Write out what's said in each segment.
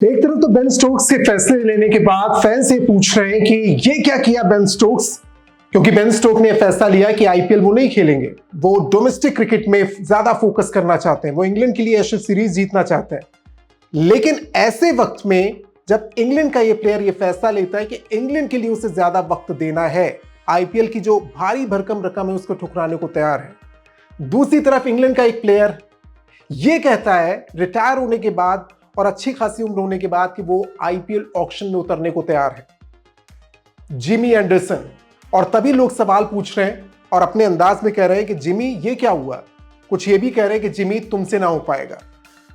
एक तरफ तो बेन स्टोक्स के फैसले लेने के बाद फैंस ये पूछ रहे हैं कि ये क्या किया बेन स्टोक्स, क्योंकि बेन स्टोक ने फैसला लिया कि आईपीएल वो नहीं खेलेंगे। वो डोमेस्टिक क्रिकेट में ज्यादा फोकस करना चाहते हैं, वो इंग्लैंड के लिए एशेज सीरीज जीतना चाहते हैं। लेकिन ऐसे वक्त में जब इंग्लैंड का ये प्लेयर ये फैसला लेता है कि इंग्लैंड के लिए उसे ज्यादा वक्त देना है, आईपीएल की जो भारी भरकम रकम है उसको ठुकराने को तैयार है। दूसरी तरफ इंग्लैंड का एक प्लेयर ये कहता है रिटायर होने के बाद और अच्छी खासी उम्र होने के बाद कि वो आईपीएल ऑक्शन में उतरने को तैयार है, जिमी एंडरसन। और तभी लोग सवाल पूछ रहे हैं और अपने अंदाज में कह रहे हैं कि जिमी ये क्या हुआ। कुछ ये भी कह रहे हैं कि जिमी तुमसे ना हो पाएगा।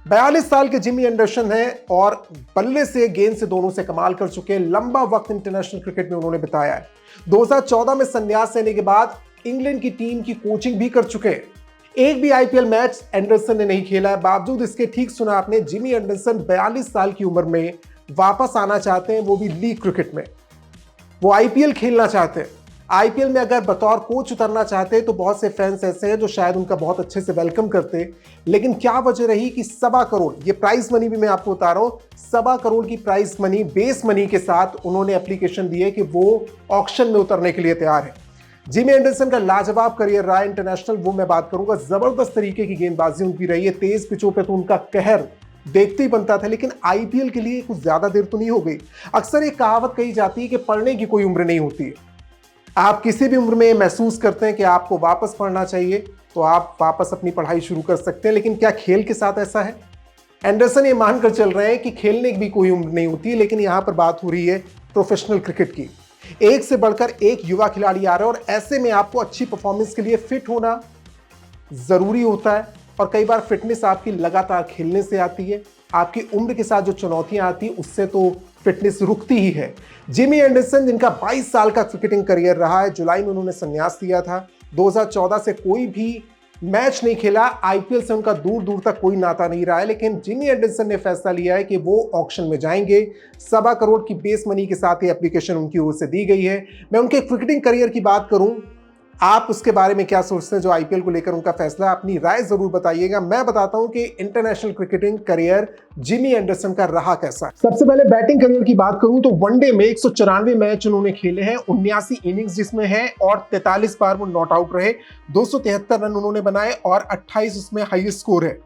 42 साल के जिमी एंडरसन है और बल्ले से गेंद से दोनों से कमाल कर चुके हैं। लंबा वक्त इंटरनेशनल क्रिकेट में उन्होंने बिताया है। 2014 में संन्यास लेने के बाद इंग्लैंड की टीम की कोचिंग भी कर चुके हैं। एक भी आईपीएल मैच एंडरसन ने नहीं खेला है। बावजूद इसके, ठीक सुना आपने, जिमी एंडरसन 42 साल की उम्र में वापस आना चाहते हैं, वो भी लीग क्रिकेट में। वो आईपीएल खेलना चाहते हैं। आईपीएल में अगर बतौर कोच उतरना चाहते हैं तो बहुत से फैंस ऐसे हैं जो शायद उनका बहुत अच्छे से वेलकम करते। लेकिन क्या वजह रही कि 1.25 करोड़, ये प्राइस मनी भी मैं आपको बता रहा हूं, 1.25 करोड़ की प्राइस मनी, बेस मनी के साथ उन्होंने एप्लीकेशन दी है कि वो ऑक्शन में उतरने के लिए तैयार है। जिमी एंडरसन का लाजवाब करियर रहा है इंटरनेशनल, वो मैं बात करूंगा। जबरदस्त तरीके की गेंदबाजी उनकी रही है। तेज पिचों पे तो उनका कहर देखते ही बनता था, लेकिन आईपीएल के लिए कुछ ज्यादा देर तो नहीं हो गई। अक्सर एक कहावत कही जाती है कि पढ़ने की कोई उम्र नहीं होती है। आप किसी भी उम्र में महसूस करते हैं कि आपको वापस पढ़ना चाहिए तो आप वापस अपनी पढ़ाई शुरू कर सकते हैं। लेकिन क्या खेल के साथ ऐसा है? एंडरसन ये मानकर चल रहे हैं कि खेलने की भी कोई उम्र नहीं होती, लेकिन यहां पर बात हो रही है प्रोफेशनल क्रिकेट की। एक से बढ़कर एक युवा खिलाड़ी आ रहे हैं और ऐसे में आपको अच्छी परफॉर्मेंस के लिए फिट होना जरूरी होता है। और कई बार फिटनेस आपकी लगातार खेलने से आती है। आपकी उम्र के साथ जो चुनौतियां आती हैं उससे तो फिटनेस रुकती ही है। जिमी एंडरसन, जिनका 22 साल का क्रिकेटिंग करियर रहा है, जुलाई में उन्होंने संन्यास लिया था। 2014 से कोई भी मैच नहीं खेला। आईपीएल से उनका दूर दूर तक कोई नाता नहीं रहा है। लेकिन जिमी एंडरसन ने फैसला लिया है कि वो ऑक्शन में जाएंगे। 1.25 करोड़ की बेस मनी के साथ ये एप्लीकेशन उनकी ओर से दी गई है। मैं उनके क्रिकेटिंग करियर की बात करूं, आप उसके बारे में क्या सोचते हैं जो आईपीएल को लेकर उनका फैसला, अपनी राय जरूर बताइएगा। मैं बताता हूं कि international cricketing career Jimmy Anderson का रहा कैसा। सबसे पहले बैटिंग करियर की बात करूं तो वनडे में 194 मैच उन्होंने खेले हैं, 79 इनिंग्स जिसमें है, और 43 बार वो नॉट आउट रहे। 273 रन उन्होंने बनाए और 28 उसमें हाईएस्ट स्कोर है।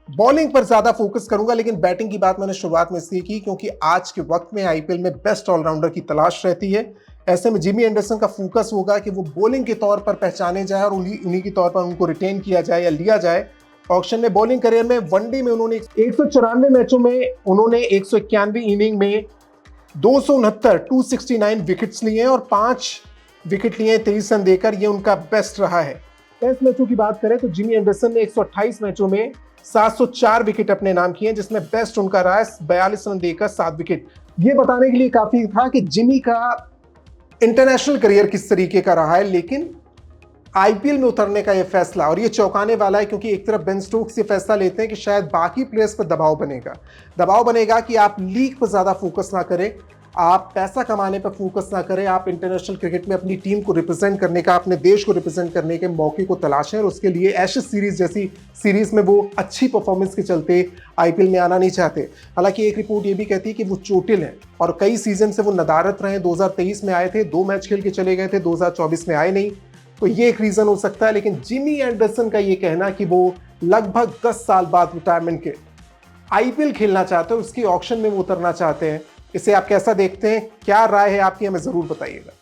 बॉलिंग पर ज्यादा फोकस करूंगा, लेकिन बैटिंग की बात मैंने शुरुआत में इसलिए की क्योंकि आज के वक्त में आईपीएल में बेस्ट ऑलराउंडर की तलाश रहती है। ऐसे में जिमी एंडरसन का फोकस होगा कि वो बॉलिंग के तौर पर पहचाने जाए और उन्हीं के तौर पर उनको रिटेन किया जाए या लिया जाए ऑक्शन में। बॉलिंग करियर में वनडे में उन्होंने 194 मैचों में उन्होंने 191 इनिंग में 269 विकेट्स लिए हैं और 5 विकेट लिए हैं 23 रन देकर। ये उनका बेस्ट रहा है। टेस्ट मैचों की बात करें तो जिमी एंडरसन ने 128 मैचों में 704 विकेट अपने नाम किए हैं, जिसमें बेस्ट उनका रहा है 42 रन देकर 7 विकेट। ये बताने के लिए काफी था कि जिमी का इंटरनेशनल करियर किस तरीके का रहा है। लेकिन आईपीएल में उतरने का यह फैसला, और ये चौंकाने वाला है क्योंकि एक तरफ बेन स्टोक्स ये फैसला लेते हैं कि शायद बाकी प्लेयर्स पर दबाव बनेगा कि आप लीग पर ज्यादा फोकस ना करें, आप पैसा कमाने पर फोकस ना करें, आप इंटरनेशनल क्रिकेट में अपनी टीम को रिप्रेजेंट करने का, अपने देश को रिप्रेजेंट करने के मौके को तलाशें। और उसके लिए एशेज सीरीज जैसी सीरीज में वो अच्छी परफॉर्मेंस के चलते आईपीएल में आना नहीं चाहते। हालांकि एक रिपोर्ट ये भी कहती है कि वो चोटिल हैं और कई सीजन से वो नदारत रहे। 2023 में आए थे, 2 मैच खेल के चले गए थे, 2024 में आए नहीं, तो ये एक रीजन हो सकता है। लेकिन जिमी एंडरसन का ये कहना कि वो लगभग 10 साल बाद रिटायरमेंट के आईपीएल खेलना चाहते हैं, उसकी ऑक्शन में वो उतरना चाहते हैं, इसे आप कैसा देखते हैं? क्या राय है आपकी, हमें जरूर बताइएगा।